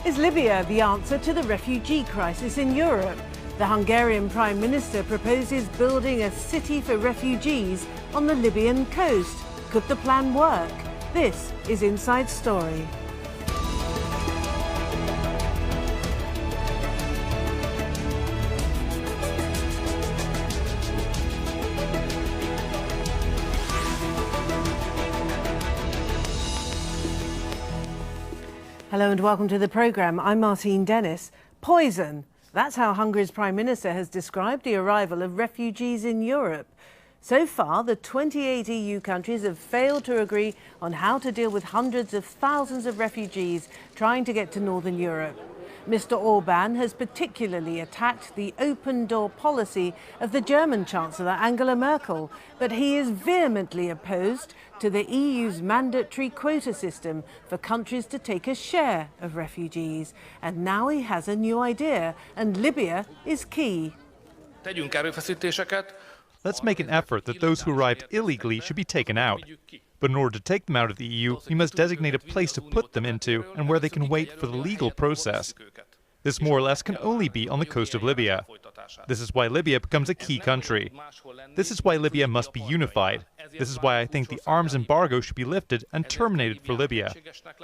Is Libya the answer to the refugee crisis in Europe? The Hungarian Prime Minister proposes building a city for refugees on the Libyan coast. Could the plan work? This is Inside Story. Hello and welcome to the programme. I'm Martine Dennis. Poison. That's how Hungary's Prime Minister has described the arrival of refugees in Europe. So far, the 28 EU countries have failed to agree on how to deal with hundreds of thousands of refugees trying to get to northern Europe. Mr. Orban has particularly attacked the open-door policy of the German Chancellor Angela Merkel, but he is vehemently opposed to the EU's mandatory quota system for countries to take a share of refugees. And now he has a new idea, and Libya is key. Let's make an effort that those who arrived illegally should be taken out. But in order to take them out of the EU, we must designate a place to put them into and where they can wait for the legal process. This more or less can only be on the coast of Libya. This is why Libya becomes a key country. This is why Libya must be unified. This is why I think the arms embargo should be lifted and terminated for Libya.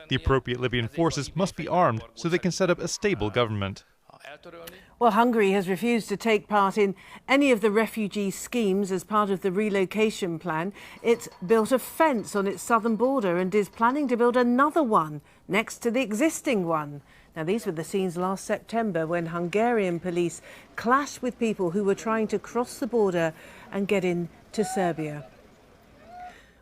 The appropriate Libyan forces must be armed so they can set up a stable government. Well, Hungary has refused to take part in any of the refugee schemes as part of the relocation plan. It's built a fence on its southern border and is planning to build another one next to the existing one. Now, these were the scenes last September when Hungarian police clashed with people who were trying to cross the border and get into Serbia.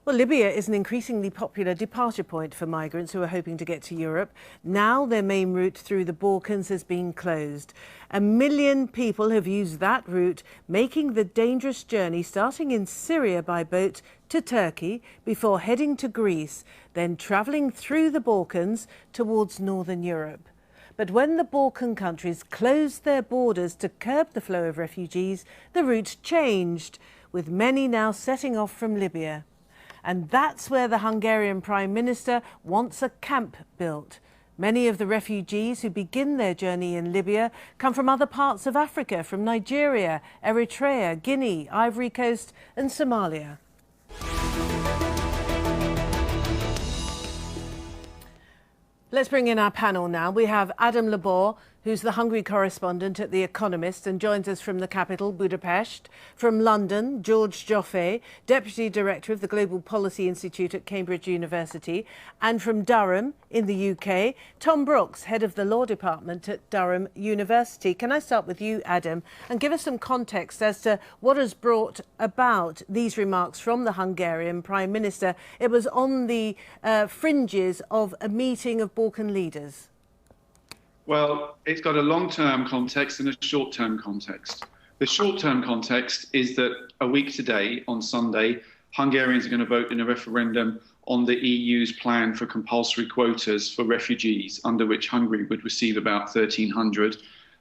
Well, Libya is an increasingly popular departure point for migrants who are hoping to get to Europe. Now their main route through the Balkans has been closed. 1 million people have used that route, making the dangerous journey starting in Syria by boat to Turkey before heading to Greece, then travelling through the Balkans towards northern Europe. But when the Balkan countries closed their borders to curb the flow of refugees, the route changed, with many now setting off from Libya. And that's where the Hungarian Prime Minister wants a camp built. Many of the refugees who begin their journey in Libya come from other parts of Africa, from Nigeria, Eritrea, Guinea, Ivory Coast and Somalia. Let's bring in our panel now. We have Adam Labor, who's the Hungary correspondent at The Economist and joins us from the capital, Budapest. From London, George Joffe, Deputy Director of the Global Policy Institute at Cambridge University. And from Durham, in the UK, Tom Brooks, Head of the Law Department at Durham University. Can I start with you, Adam, and give us some context as to what has brought about these remarks from the Hungarian Prime Minister? It was on the fringes of a meeting of Balkan leaders. Well, it's got a long-term context and a short-term context. The short-term context is that a week today, on Sunday, Hungarians are going to vote in a referendum on the EU's plan for compulsory quotas for refugees, under which Hungary would receive about 1,300.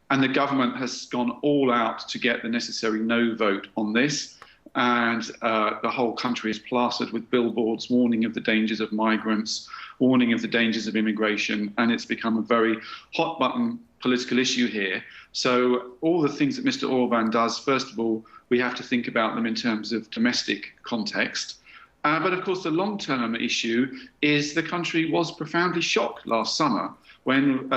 And the government has gone all out to get the necessary no vote on this. And the whole country is plastered with billboards warning of the dangers of migrants, warning of the dangers of immigration, and it's become a very hot-button political issue here. So all the things that Mr. Orban does, first of all, we have to think about them in terms of domestic context. But of course, the long-term issue is the country was profoundly shocked last summer when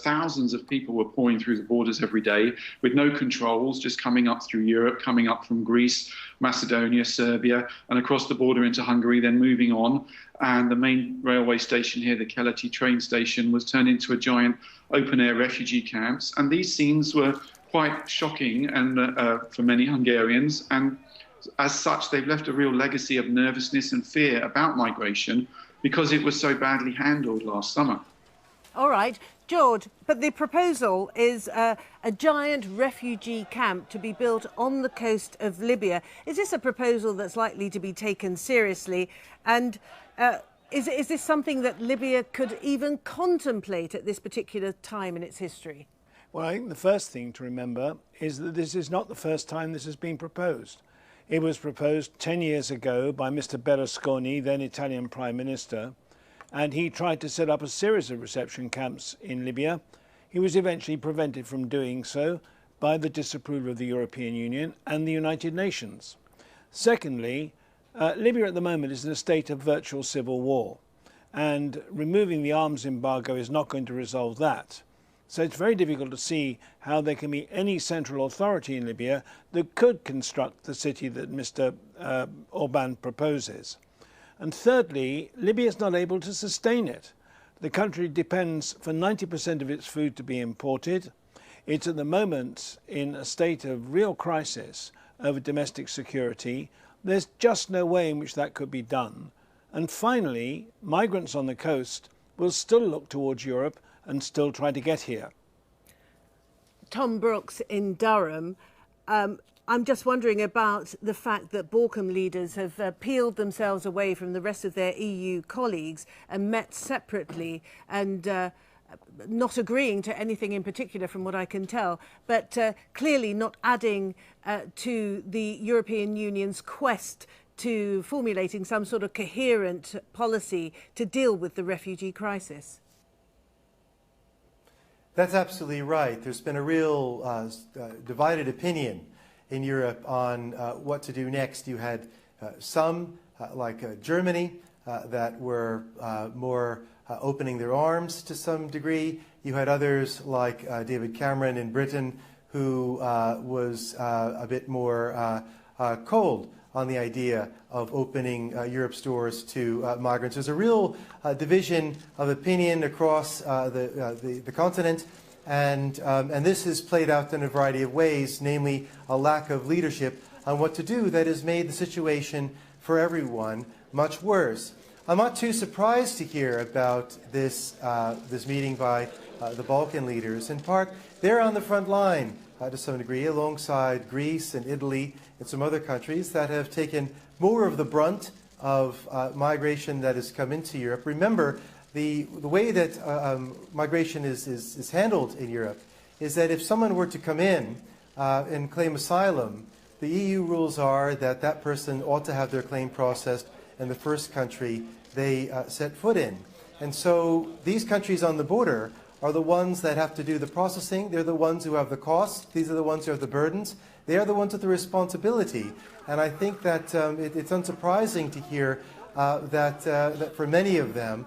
thousands of people were pouring through the borders every day with no controls, just coming up through Europe, coming up from Greece, Macedonia, Serbia, and across the border into Hungary, then moving on. And the main railway station here, the Keleti train station, was turned into a giant open-air refugee camps. And these scenes were quite shocking and for many Hungarians. And as such, they've left a real legacy of nervousness and fear about migration because it was so badly handled last summer. All right, George, but the proposal is a giant refugee camp to be built on the coast of Libya. Is this a proposal that's likely to be taken seriously? And is this something that Libya could even contemplate at this particular time in its history? Well, I think the first thing to remember is that this is not the first time this has been proposed. It was proposed 10 years ago by Mr. Berlusconi, then Italian Prime Minister, and he tried to set up a series of reception camps in Libya. He was eventually prevented from doing so by the disapproval of the European Union and the United Nations. Secondly, Libya at the moment is in a state of virtual civil war, and removing the arms embargo is not going to resolve that. So it's very difficult to see how there can be any central authority in Libya that could construct the city that Mr. Orban proposes. And thirdly, Libya is not able to sustain it. The country depends for 90% of its food to be imported. It's at the moment in a state of real crisis over domestic security. There's just no way in which that could be done. And finally, migrants on the coast will still look towards Europe and still try to get here. Tom Brooks in Durham. I'm just wondering about the fact that Balkan leaders have peeled themselves away from the rest of their EU colleagues and met separately and not agreeing to anything in particular from what I can tell, but clearly not adding to the European Union's quest to formulating some sort of coherent policy to deal with the refugee crisis. That's absolutely right. There's been a real divided opinion in Europe on what to do next. You had some, like Germany, that were more opening their arms to some degree. You had others like David Cameron in Britain, who was a bit more cold on the idea of opening Europe's doors to migrants. There's a real division of opinion across the continent, and this has played out in a variety of ways, namely a lack of leadership on what to do that has made the situation for everyone much worse. I'm not too surprised to hear about this meeting by the Balkan leaders. In part, they're on the front line to some degree, alongside Greece and Italy and some other countries that have taken more of the brunt of migration that has come into Europe. Remember, the way that migration is handled in Europe is that if someone were to come in and claim asylum, the EU rules are that that person ought to have their claim processed in the first country they set foot in. And so these countries on the border are the ones that have to do the processing. They're the ones who have the costs. These are the ones who have the burdens. They are the ones with the responsibility. And I think that it's unsurprising to hear that for many of them,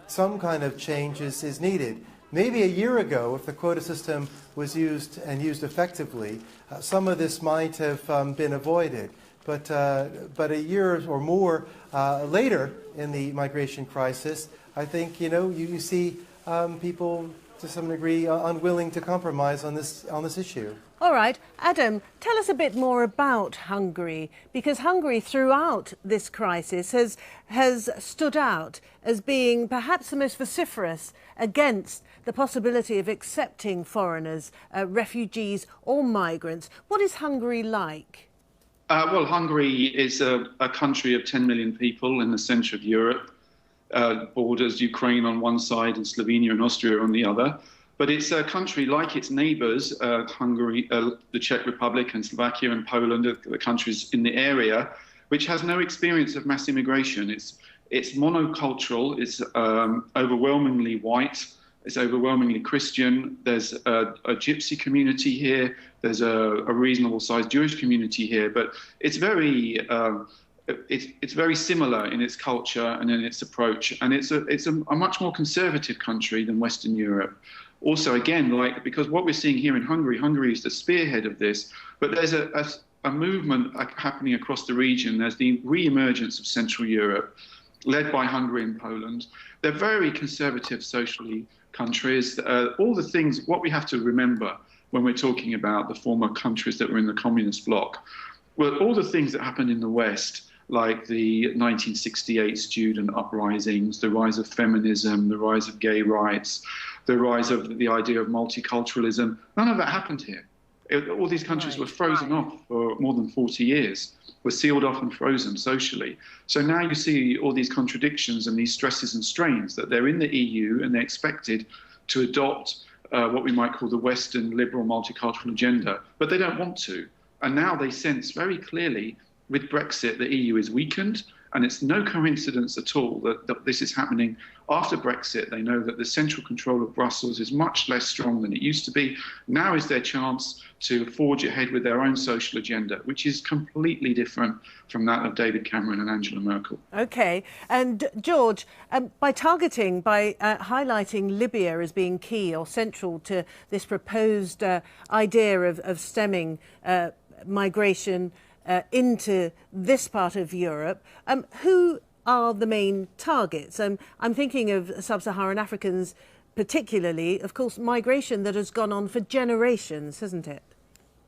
some kind of change is needed. Maybe a year ago, if the quota system was used effectively, some of this might have been avoided. But a year or more later in the migration crisis, I think you see people to some degree unwilling to compromise on this issue. All right, Adam, tell us a bit more about Hungary, because Hungary throughout this crisis has stood out as being perhaps the most vociferous against the possibility of accepting foreigners, refugees or migrants. What is Hungary like? Well, Hungary is a country of 10 million people in the centre of Europe. Borders Ukraine on one side and Slovenia and Austria on the other. But it's a country like its neighbours, Hungary, the Czech Republic and Slovakia and Poland, the countries in the area, which has no experience of mass immigration. It's monocultural, it's overwhelmingly white, it's overwhelmingly Christian. There's a gypsy community here, there's a reasonable sized Jewish community here, but it's very similar in its culture and in its approach, and it's a much more conservative country than Western Europe. Also, again, because what we're seeing here in Hungary is the spearhead of this, but there's a movement happening across the region. There's the re-emergence of Central Europe, led by Hungary and Poland. They're very conservative socially countries. All the things, what we have to remember when we're talking about the former countries that were in the communist bloc, well, all the things that happened in the West, like the 1968 student uprisings, the rise of feminism, the rise of gay rights, the rise of the idea of multiculturalism, none of that happened here. All these countries were frozen off for more than 40 years, were sealed off and frozen socially. So now you see all these contradictions and these stresses and strains that they're in the EU and they're expected to adopt what we might call the Western liberal multicultural agenda, but they don't want to. And now they sense very clearly with Brexit, the EU is weakened And it's no coincidence at all that this is happening after Brexit. They know that the central control of Brussels is much less strong than it used to be. Now is their chance to forge ahead with their own social agenda, which is completely different from that of David Cameron and Angela Merkel. OK. And George, by highlighting Libya as being key or central to this proposed idea of stemming migration into this part of Europe, who are the main targets? I'm thinking of sub-Saharan Africans particularly. Of course, migration that has gone on for generations, hasn't it?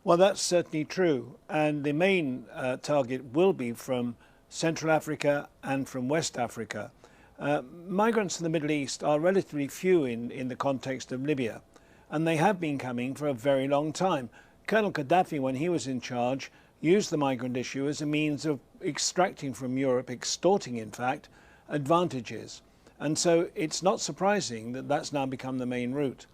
Well, that's certainly true. And the main target will be from Central Africa and from West Africa. Migrants in the Middle East are relatively few in the context of Libya, and they have been coming for a very long time. Colonel Gaddafi, when he was in charge, used the migrant issue as a means of extracting from Europe, extorting in fact, advantages. And so it's not surprising that that's now become the main route.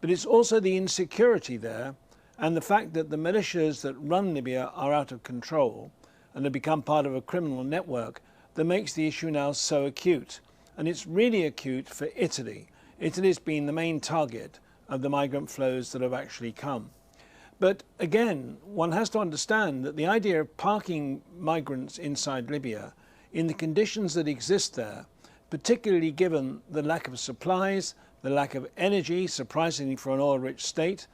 But it's also the insecurity there and the fact that the militias that run Libya are out of control and have become part of a criminal network that makes the issue now so acute. And it's really acute for Italy. Italy's been the main target of the migrant flows that have actually come. But again, one has to understand that the idea of parking migrants inside Libya in the conditions that exist there, particularly given the lack of supplies, the lack of energy, surprisingly for an oil-rich state,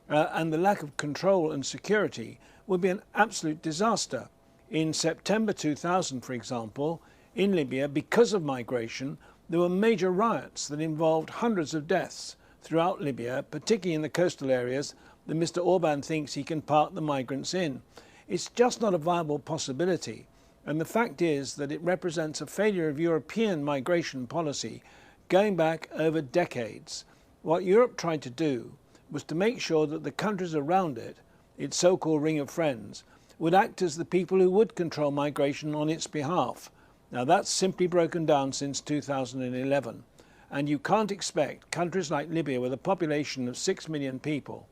and the lack of control and security, would be an absolute disaster. In September 2000, for example, in Libya, because of migration, there were major riots that involved hundreds of deaths throughout Libya, particularly in the coastal areas that Mr. Orban thinks he can park the migrants in. It's just not a viable possibility. And the fact is that it represents a failure of European migration policy going back over decades. What Europe tried to do was to make sure that the countries around it, its so-called ring of friends, would act as the people who would control migration on its behalf. Now that's simply broken down since 2011. And you can't expect countries like Libya with a population of 6 million people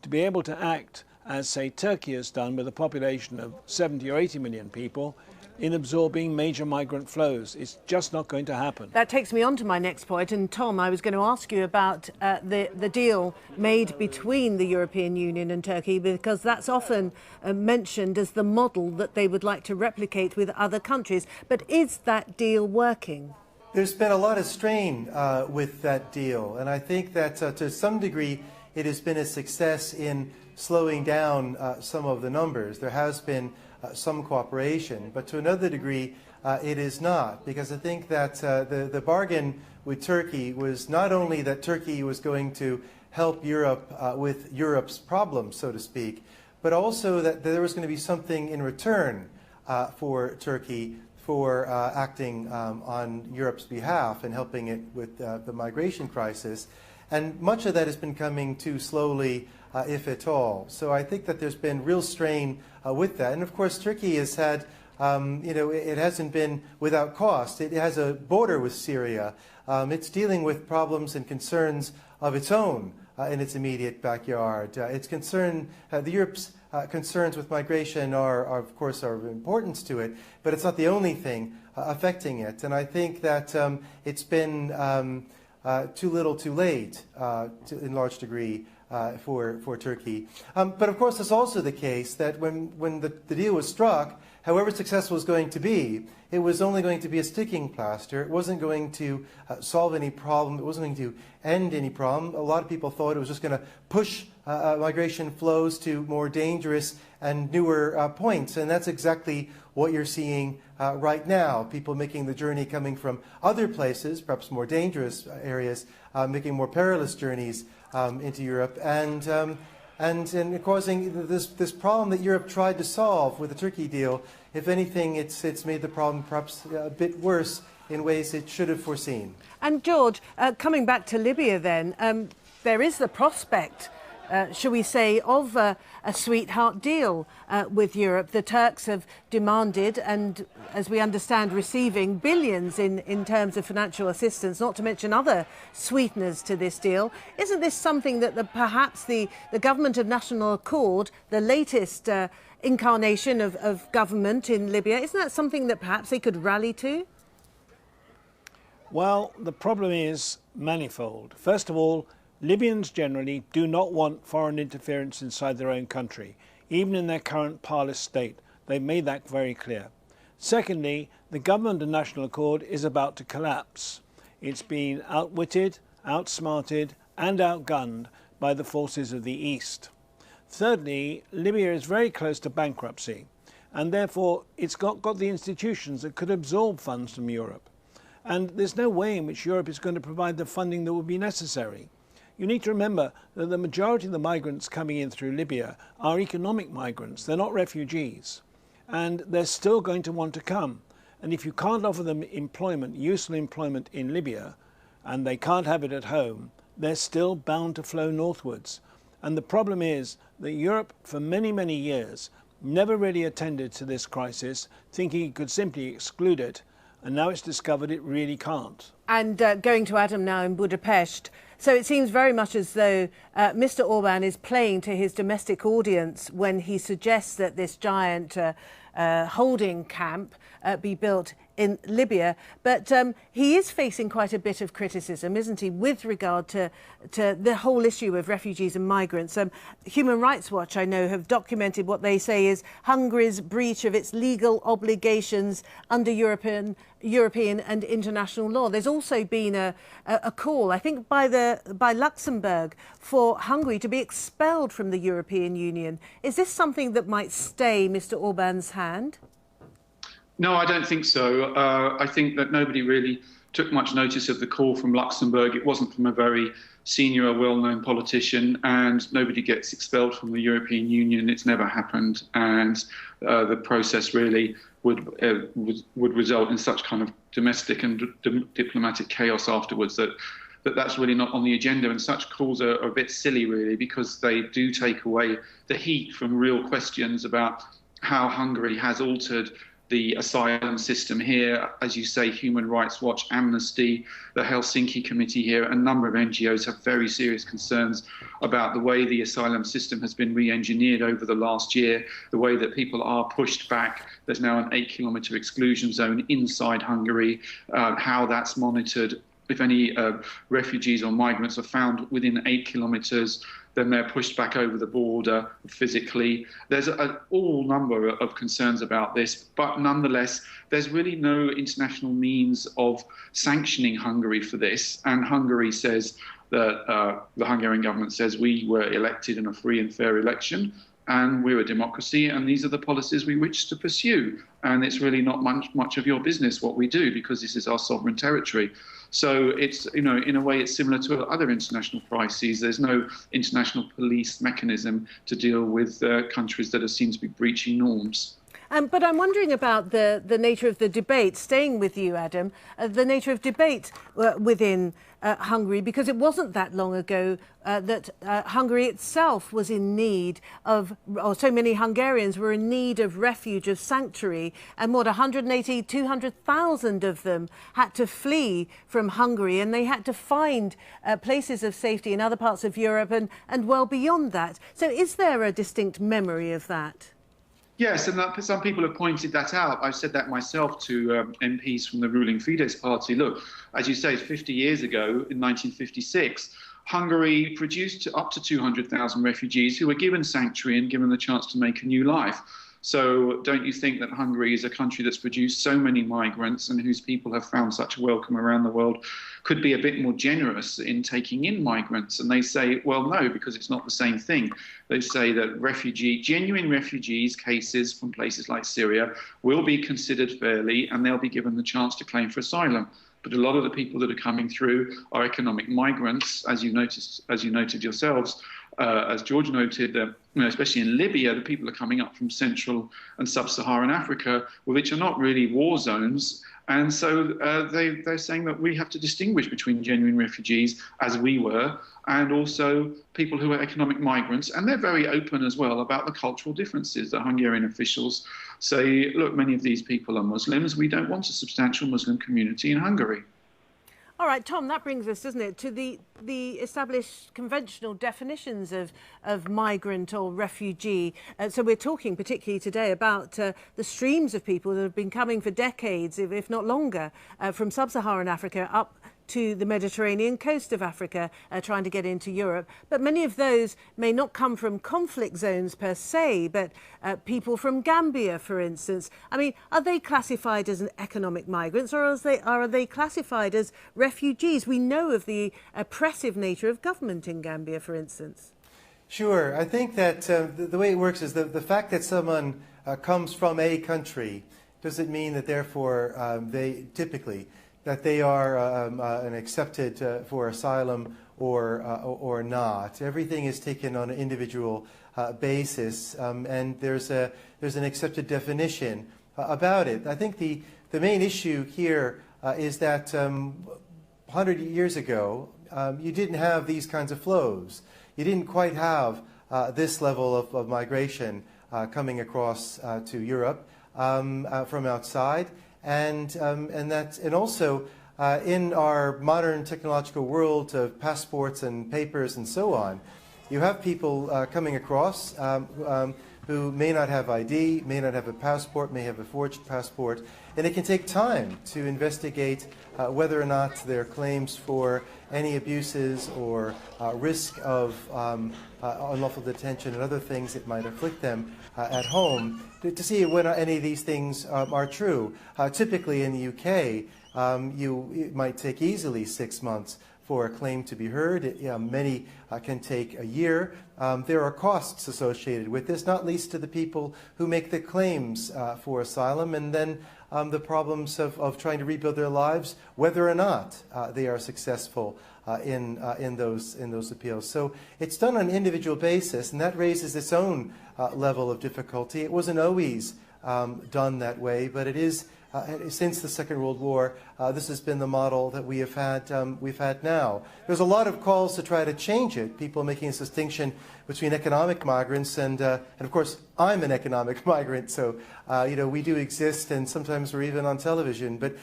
to be able to act as, say, Turkey has done with a population of 70 or 80 million people in absorbing major migrant flows. It's just not going to happen. That takes me on to my next point. And Tom, I was going to ask you about the deal made between the European Union and Turkey, because that's often mentioned as the model that they would like to replicate with other countries. But is that deal working? There's been a lot of strain with that deal. And I think that to some degree, it has been a success in slowing down some of the numbers. There has been some cooperation, but to another degree, it is not, because I think that the bargain with Turkey was not only that Turkey was going to help Europe with Europe's problems, so to speak, but also that there was going to be something in return for Turkey for acting on Europe's behalf and helping it with the migration crisis. And much of that has been coming too slowly, if at all. So I think that there's been real strain with that. And of course, Turkey has had, it hasn't been without cost. It has a border with Syria. It's dealing with problems and concerns of its own in its immediate backyard. The Europe's concerns with migration are, of course, are of importance to it, but it's not the only thing affecting it. And I think that it's been too little too late, in large degree, for Turkey. But of course, it's also the case that when the deal was struck, however successful it was going to be, it was only going to be a sticking plaster. It wasn't going to solve any problem. It wasn't going to end any problem. A lot of people thought it was just going to push migration flows to more dangerous and newer points. And that's exactly what you're seeing right now. People making the journey coming from other places, perhaps more dangerous areas, making more perilous journeys into Europe, and causing this problem that Europe tried to solve with the Turkey deal. If anything, it's made the problem perhaps a bit worse in ways it should have foreseen. And George, coming back to Libya then, there is the prospect, shall we say, of a sweetheart deal with Europe. The Turks have demanded, and as we understand, receiving billions in terms of financial assistance, not to mention other sweeteners to this deal. Isn't this something that perhaps the Government of National Accord, the latest incarnation of government in Libya. Isn't that something that perhaps they could rally to? Well, the problem is manifold. First of all, Libyans generally do not want foreign interference inside their own country, even in their current parlous state. They've made that very clear. Secondly, the government of national accord is about to collapse. It's been outwitted, outsmarted and outgunned by the forces of the East. Thirdly, Libya is very close to bankruptcy, and therefore it's got the institutions that could absorb funds from Europe. And there's no way in which Europe is going to provide the funding that would be necessary. You need to remember that the majority of the migrants coming in through Libya are economic migrants. They're not refugees. And they're still going to want to come. And if you can't offer them employment, useful employment in Libya, and they can't have it at home, they're still bound to flow northwards. And the problem is that Europe, for many, many years, never really attended to this crisis, thinking it could simply exclude it. And now it's discovered it really can't. And going to Adam now in Budapest. So it seems very much as though Mr. Orban is playing to his domestic audience when he suggests that this giant holding camp be built in Libya. But he is facing quite a bit of criticism, isn't he, with regard to the whole issue of refugees and migrants. Human Rights Watch, I know, have documented what they say is Hungary's breach of its legal obligations under European and international law. There's also been a call, I think, by Luxembourg for Hungary to be expelled from the European Union. Is this something that might stay Mr. Orban's hand? No, I don't think so. I think that nobody really took much notice of the call from Luxembourg. It wasn't from a very senior or well-known politician, and nobody gets expelled from the European Union. It's never happened, and the process really would result in such kind of domestic and diplomatic chaos afterwards that's really not on the agenda. And such calls are a bit silly, really, because they do take away the heat from real questions about how Hungary has altered the asylum system here. As you say, Human Rights Watch, Amnesty, the Helsinki Committee here, a number of NGOs have very serious concerns about the way the asylum system has been re-engineered over the last year, the way that people are pushed back. There's now an 8-kilometre exclusion zone inside Hungary, how that's monitored. If any refugees or migrants are found within 8 kilometres, then they're pushed back over the border physically. There's an all number of concerns about this, but nonetheless, there's really no international means of sanctioning Hungary for this. And Hungary says that the Hungarian government says we were elected in a free and fair election, and we're a democracy, and these are the policies we wish to pursue. And it's really not much of your business what we do, because this is our sovereign territory. So it's, in a way, it's similar to other international crises. There's no international police mechanism to deal with countries that seem to be breaching norms. But I'm wondering about the nature of the debate, staying with you, Adam, the nature of debate within Hungary, because it wasn't that long ago that Hungary itself was in need of, or so many Hungarians were in need of refuge, of sanctuary, and 180, 200,000 of them had to flee from Hungary, and they had to find places of safety in other parts of Europe and well beyond that. So is there a distinct memory of that? Yes, and some people have pointed that out. I've said that myself to MPs from the ruling Fidesz party. Look, as you say, 50 years ago, in 1956, Hungary produced up to 200,000 refugees who were given sanctuary and given the chance to make a new life. So don't you think that Hungary is a country that's produced so many migrants and whose people have found such a welcome around the world could be a bit more generous in taking in migrants? And they say, well, no, because it's not the same thing. They say that genuine refugees cases from places like Syria will be considered fairly, and they'll be given the chance to claim for asylum. But a lot of the people that are coming through are economic migrants, as you noted yourselves. As George noted, especially in Libya, the people are coming up from Central and Sub-Saharan Africa, which are not really war zones. And so they're saying that we have to distinguish between genuine refugees, as we were, and also people who are economic migrants. And they're very open as well about the cultural differences. The Hungarian officials say, look, many of these people are Muslims. We don't want a substantial Muslim community in Hungary. All right, Tom, that brings us, doesn't it, to the established conventional definitions of migrant or refugee. So we're talking particularly today about the streams of people that have been coming for decades, if not longer, from sub-Saharan Africa up to the Mediterranean coast of Africa, trying to get into Europe. But many of those may not come from conflict zones per se, but people from Gambia, for instance. I mean, are they classified as economic migrants, or are they classified as refugees? We know of the oppressive nature of government in Gambia, for instance. Sure. I think that the way it works is the fact that someone comes from a country doesn't mean that therefore that they are accepted for asylum or not. Everything is taken on an individual basis, and there's an accepted definition about it. I think the main issue here is that 100 years ago, you didn't have these kinds of flows. You didn't quite have this level of migration coming across to Europe from outside. And also in our modern technological world of passports and papers and so on, you have people coming across who may not have ID, may not have a passport, may have a forged passport, and it can take time to investigate whether or not their claims for any abuses or risk of unlawful detention and other things that might afflict them at home, to see whether any of these things are true. Typically in the UK, it might take easily 6 months for a claim to be heard. Many can take a year. There are costs associated with this, not least to the people who make the claims for asylum, and then the problems of trying to rebuild their lives, whether or not they are successful in those appeals. So it's done on an individual basis, and that raises its own level of difficulty. It wasn't always done that way, but it is. Since the Second World War, this has been the model that we've had now. There's a lot of calls to try to change it. People making this distinction between economic migrants and of course I'm an economic migrant, so we do exist, and sometimes we're even on television. But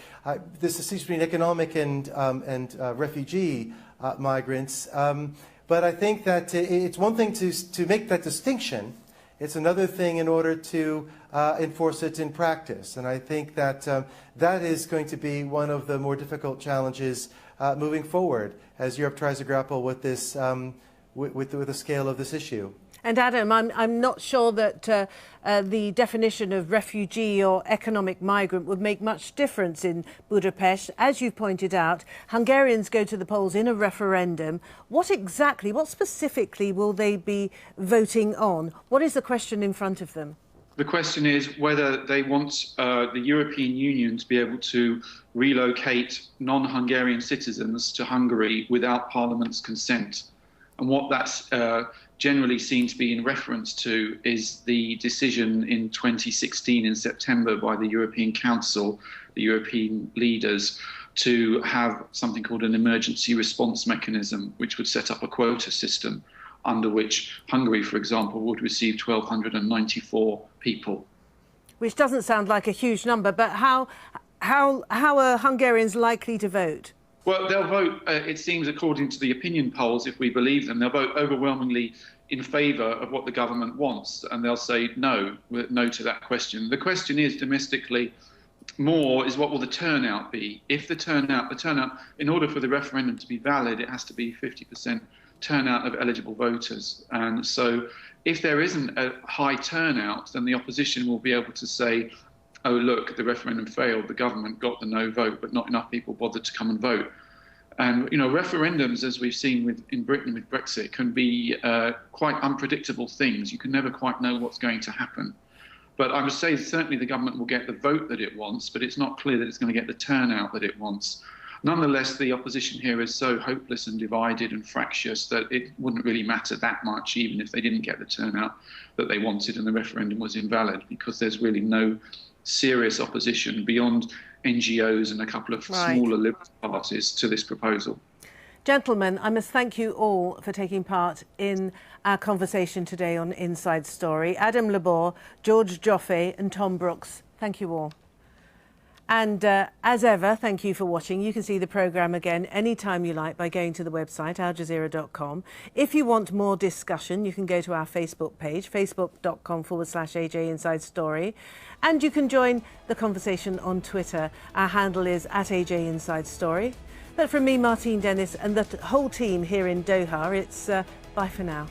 this distinction between economic and refugee migrants. But I think that it's one thing to make that distinction. It's another thing in order to enforce it in practice. And I think that that is going to be one of the more difficult challenges moving forward as Europe tries to grapple with this, with the scale of this issue. And Adam, I'm not sure that the definition of refugee or economic migrant would make much difference in Budapest. As you've pointed out, Hungarians go to the polls in a referendum. What specifically will they be voting on? What is the question in front of them? The question is whether they want the European Union to be able to relocate non-Hungarian citizens to Hungary without Parliament's consent. And what that's generally seen to be in reference to is the decision in 2016 in September by the European Council, the European leaders, to have something called an emergency response mechanism, which would set up a quota system under which Hungary, for example, would receive 1,294 people. Which doesn't sound like a huge number, but how are Hungarians likely to vote? Well, they'll vote, it seems, according to the opinion polls, if we believe them, they'll vote overwhelmingly in favour of what the government wants, and they'll say no to that question. The question is, domestically, more is what will the turnout be? If the turnout, in order for the referendum to be valid, it has to be 50% turnout of eligible voters. And so if there isn't a high turnout, then the opposition will be able to say, oh, look, the referendum failed, the government got the no vote, but not enough people bothered to come and vote. And, referendums, as we've seen in Britain with Brexit, can be quite unpredictable things. You can never quite know what's going to happen. But I would say certainly the government will get the vote that it wants, but it's not clear that it's going to get the turnout that it wants. Nonetheless, the opposition here is so hopeless and divided and fractious that it wouldn't really matter that much, even if they didn't get the turnout that they wanted and the referendum was invalid, because there's really no serious opposition beyond NGOs and a couple of smaller liberal parties to this proposal. Gentlemen, I must thank you all for taking part in our conversation today on Inside Story. Adam Labor, George Joffe and Tom Brooks, thank you all. And as ever, thank you for watching. You can see the programme again anytime you like by going to the website, aljazeera.com. If you want more discussion, you can go to our Facebook page, facebook.com/AJ Inside Story. And you can join the conversation on Twitter. Our handle is @AJ Inside Story. But from me, Martine Dennis, and the whole team here in Doha, it's bye for now.